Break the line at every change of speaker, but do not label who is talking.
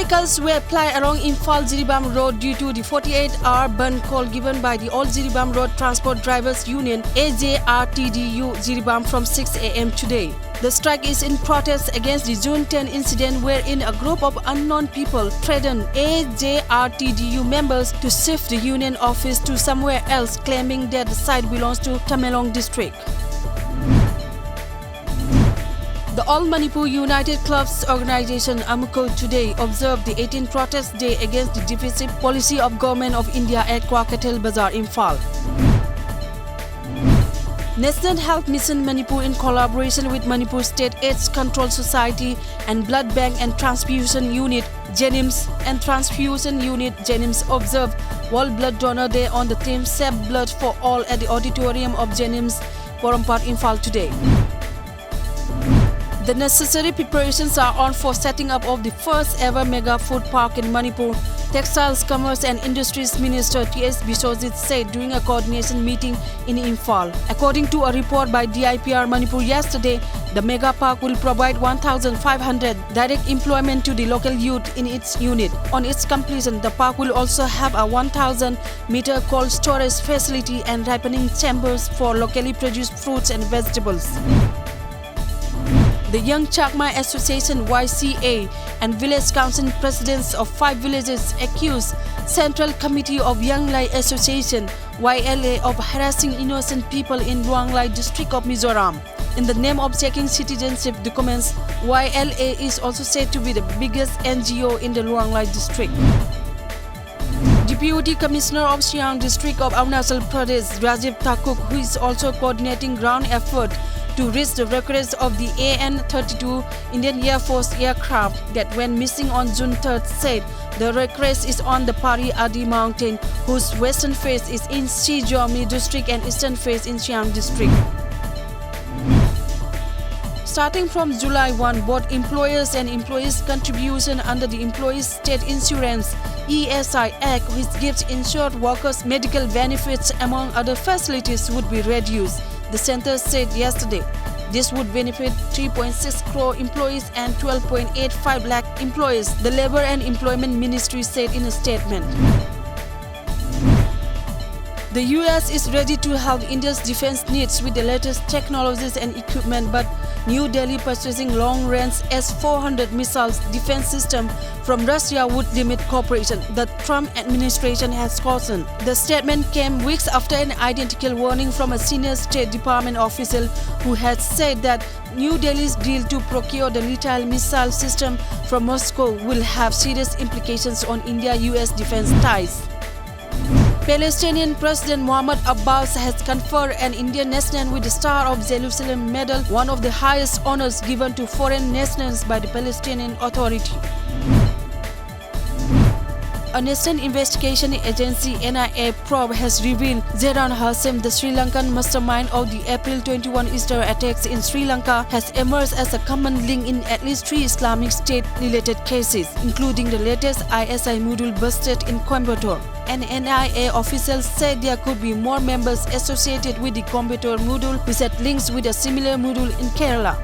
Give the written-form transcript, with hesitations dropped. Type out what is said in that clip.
Vehicles were plied along Imphal-Jiribam Road due to the 48-hour burn call given by the All Jiribam Road Transport Drivers Union AJRTDU Jiribam from 6 a.m. today. The strike is in protest against the June 10 incident wherein a group of unknown people threatened AJRTDU members to shift the union office to somewhere else, claiming that the site belongs to Tamenglong district. The All Manipur United Clubs organization AMUCO today observed the 18th protest day against the divisive policy of Government of India at Kwaketel Bazaar, Imphal. National Health Mission Manipur in collaboration with Manipur State AIDS Control Society and Blood Bank and Transfusion Unit JENIMS and Transfusion Unit JENIMS observed World Blood Donor Day on the theme Save Blood for All at the auditorium of JENIMS, Porompat, Imphal today. The necessary preparations are on for setting up of the first ever mega food park in Manipur, Textiles, Commerce and Industries Minister T.S. Biswajit said during a coordination meeting in Imphal. According to a report by DIPR Manipur yesterday, the mega park will provide 1,500 direct employment to the local youth in its unit. On its completion, the park will also have a 1,000-meter cold storage facility and ripening chambers for locally produced fruits and vegetables. The Young Chakma Association YCA and Village Council presidents of 5 villages accused Central Committee of Young Lai Association YLA of harassing innocent people in Luang Lai district of Mizoram. In the name of checking citizenship documents, YLA is also said to be the biggest NGO in the Luang Lai district. Deputy Commissioner of Siang district of Arunachal Pradesh, Rajiv Thakuk, who is also coordinating ground effort to reach the wreckage of the AN-32 Indian Air Force aircraft that went missing on June 3rd, said the wreckage is on the Pari Adi mountain, whose western face is in Shijomni district and eastern face in Siang district. Starting from July 1, both employers and employees' contribution under the Employees State Insurance ESI Act, which gives insured workers medical benefits among other facilities, would be reduced, the centre said yesterday. This would benefit 3.6 crore employees and 12.85 lakh employees, the Labour and Employment Ministry said in a statement. The US is ready to help India's defense needs with the latest technologies and equipment, but New Delhi purchasing long-range S-400 missiles defense system from Russia would limit cooperation, the Trump administration has cautioned. The statement came weeks after an identical warning from a senior State Department official who had said that New Delhi's deal to procure the lethal missile system from Moscow will have serious implications on India-US defense ties. Palestinian President Mahmoud Abbas has conferred an Indian national with the Star of Jerusalem Medal, one of the highest honors given to foreign nationals by the Palestinian Authority. A national investigation agency NIA probe has revealed Zaidan Hashim, the Sri Lankan mastermind of the April 21 Easter attacks in Sri Lanka, has emerged as a common link in at least 3 Islamic State-related cases, including the latest ISI module busted in Coimbatore. An NIA official said there could be more members associated with the Coimbatore module, which had links with a similar module in Kerala.